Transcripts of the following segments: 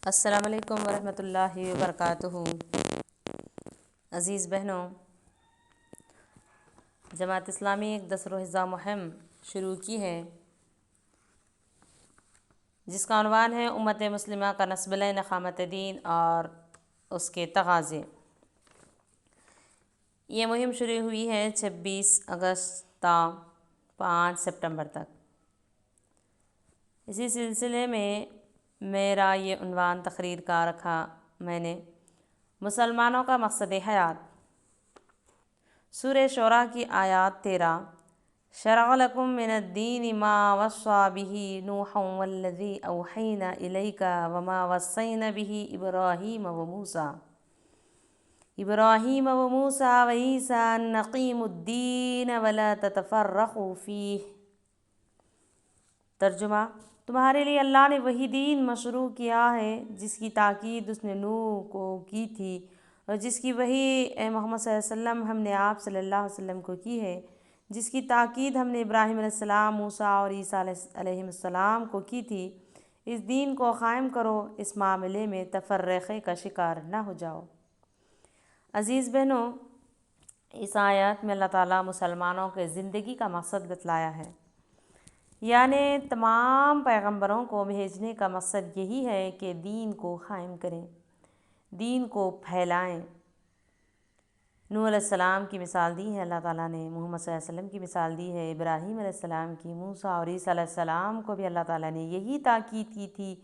السلام علیکم ورحمۃ اللہ وبرکاتہ۔ عزیز بہنوں، جماعت اسلامی ایک دستور حفظہ مہم شروع کی ہے جس کا عنوان ہے امت مسلمہ کا نصب نخامت دین اور اس کے تقاضے۔ یہ مہم شروع ہوئی ہے 26 اگست تا 5 سپٹمبر تک۔ اسی سلسلے میں میرا یہ عنوان تقریر کا رکھا میں نے مسلمانوں کا مقصد حیات۔ سورہ شعراء کی آیات 13 شرع لکم من الدین ما وصى به نوحا والذی اوحینا الیک وما وصینا به ابراہیم وموسیٰ وعیسیٰ ان اقیموا الدین ولا تتفرقوا فیہ۔ ترجمہ: تمہارے لیے اللہ نے وہی دین مشروع کیا ہے جس کی تاکید اس نے نوح کو کی تھی اور جس کی وحی اے محمد صلی اللہ علیہ وسلم ہم نے آپ صلی اللہ علیہ وسلم کو کی ہے، جس کی تاکید ہم نے ابراہیم علیہ السلام، موسیٰ اور عیسیٰ علیہ السلام کو کی تھی۔ اس دین کو قائم کرو، اس معاملے میں تفرقے کا شکار نہ ہو جاؤ۔ عزیز بہنوں، اس آیات میں اللہ تعالیٰ مسلمانوں کے زندگی کا مقصد بتلایا ہے، یعنی تمام پیغمبروں کو بھیجنے کا مقصد یہی ہے کہ دین کو قائم کریں، دین کو پھیلائیں۔ نوح علیہ السلام کی مثال دی ہے اللہ تعالیٰ نے، محمد صلی اللہ علیہ وسلم کی مثال دی ہے، ابراہیم علیہ السلام کی، موسیٰ اور عیسیٰ علیہ السلام کو بھی اللہ تعالیٰ نے یہی تاکید کی تھی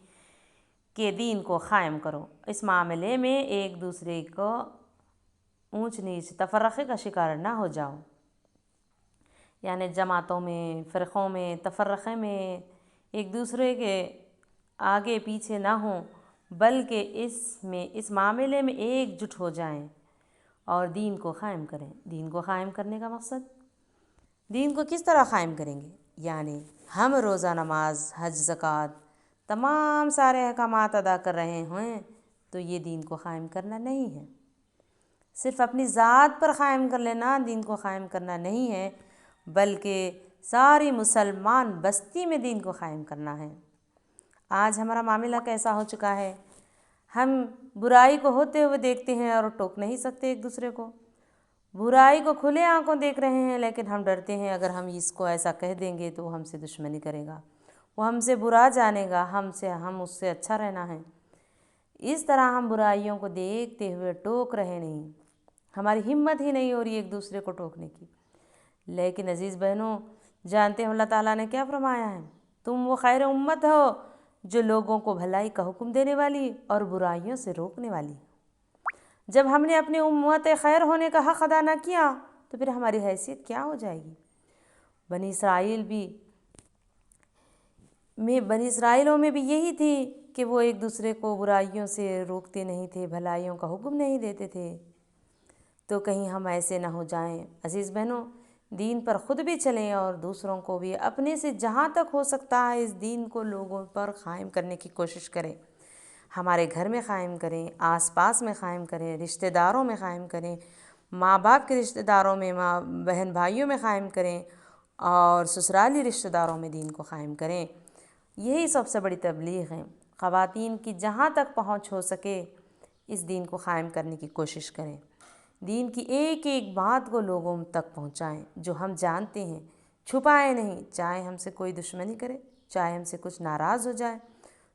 کہ دین کو قائم کرو، اس معاملے میں ایک دوسرے کو اونچ نیچ تفرقے کا شکار نہ ہو جاؤ، یعنی جماعتوں میں، فرقوں میں، تفرقے میں ایک دوسرے کے آگے پیچھے نہ ہوں، بلکہ اس معاملے میں ایک جٹ ہو جائیں اور دین کو قائم کریں۔ دین کو قائم کرنے کا مقصد، دین کو کس طرح قائم کریں گے؟ یعنی ہم روزہ، نماز، حج، زکوٰۃ، تمام سارے احکامات ادا کر رہے ہیں تو یہ دین کو قائم کرنا نہیں ہے۔ صرف اپنی ذات پر قائم کر لینا دین کو قائم کرنا نہیں ہے، بلکہ ساری مسلمان بستی میں دین کو قائم کرنا ہے۔ آج ہمارا معاملہ کیسا ہو چکا ہے؟ ہم برائی کو ہوتے ہوئے دیکھتے ہیں اور ٹوک نہیں سکتے ایک دوسرے کو، برائی کو کھلے آنکھوں دیکھ رہے ہیں، لیکن ہم ڈرتے ہیں اگر ہم اس کو ایسا کہہ دیں گے تو وہ ہم سے دشمنی کرے گا، وہ ہم سے برا جانے گا، ہم اس سے اچھا رہنا ہے۔ اس طرح ہم برائیوں کو دیکھتے ہوئے ٹوک رہے نہیں، ہماری ہمت ہی نہیں ہو رہی ایک دوسرے کو ٹوکنے کی۔ لیکن عزیز بہنوں، جانتے ہیں اللہ تعالیٰ نے کیا فرمایا ہے؟ تم وہ خیر امت ہو جو لوگوں کو بھلائی کا حکم دینے والی اور برائیوں سے روکنے والی۔ جب ہم نے اپنی امت خیر ہونے کا حق ادا نہ کیا تو پھر ہماری حیثیت کیا ہو جائے گی؟ بنی اسرائیلوں میں بھی یہی تھی کہ وہ ایک دوسرے کو برائیوں سے روکتے نہیں تھے، بھلائیوں کا حکم نہیں دیتے تھے، تو کہیں ہم ایسے نہ ہو جائیں۔ عزیز بہنوں، دین پر خود بھی چلیں اور دوسروں کو بھی اپنے سے جہاں تک ہو سکتا ہے اس دین کو لوگوں پر قائم کرنے کی کوشش کریں۔ ہمارے گھر میں قائم کریں، آس پاس میں قائم کریں، رشتہ داروں میں قائم کریں، ماں باپ کے رشتہ داروں میں، ماں بہن بھائیوں میں قائم کریں اور سسرالی رشتہ داروں میں دین کو قائم کریں۔ یہی سب سے بڑی تبلیغ ہے۔ خواتین کی جہاں تک پہنچ ہو سکے اس دین کو قائم کرنے کی کوشش کریں، دین کی ایک ایک بات کو لوگوں تک پہنچائیں جو ہم جانتے ہیں، چھپائیں نہیں، چاہے ہم سے کوئی دشمنی کرے، چاہے ہم سے کچھ ناراض ہو جائے۔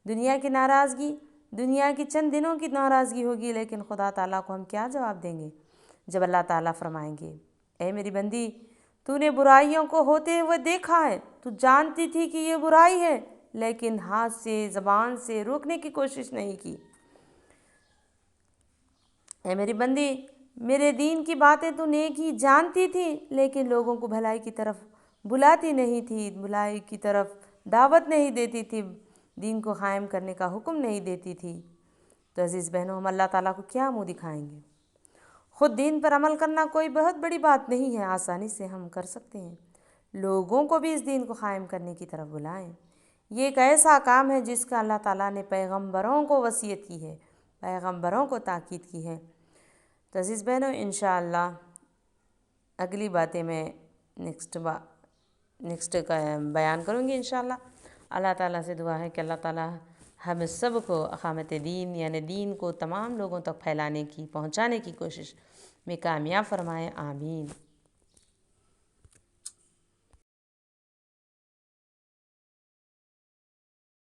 دنیا کی ناراضگی، دنیا کی چند دنوں کی ناراضگی ہوگی، لیکن خدا تعالیٰ کو ہم کیا جواب دیں گے جب اللہ تعالیٰ فرمائیں گے اے میری بندی، تو نے برائیوں کو ہوتے ہوئے دیکھا ہے، تو جانتی تھی کہ یہ برائی ہے لیکن ہاتھ سے، زبان سے روکنے کی کوشش نہیں کی۔ اے میری بندی، میرے دین کی باتیں تو نیک ہی جانتی تھی لیکن لوگوں کو بھلائی کی طرف بلاتی نہیں تھی، بھلائی کی طرف دعوت نہیں دیتی تھی، دین کو قائم کرنے کا حکم نہیں دیتی تھی۔ تو عزیز بہنوں، ہم اللہ تعالیٰ کو کیا منہ دکھائیں گے؟ خود دین پر عمل کرنا کوئی بہت بڑی بات نہیں ہے، آسانی سے ہم کر سکتے ہیں۔ لوگوں کو بھی اس دین کو قائم کرنے کی طرف بلائیں۔ یہ ایک ایسا کام ہے جس کا اللہ تعالیٰ نے پیغمبروں کو وصیت کی ہے، پیغمبروں کو تاکید کی ہے۔ تو عزیز بہنوں، انشاءاللہ اگلی باتیں میں نیکسٹ کا بیان کروں گی انشاءاللہ۔ اللہ تعالیٰ سے دعا ہے کہ اللہ تعالیٰ ہم سب کو اقامت دین یعنی دین کو تمام لوگوں تک پھیلانے کی، پہنچانے کی کوشش میں کامیاب فرمائے، آمین۔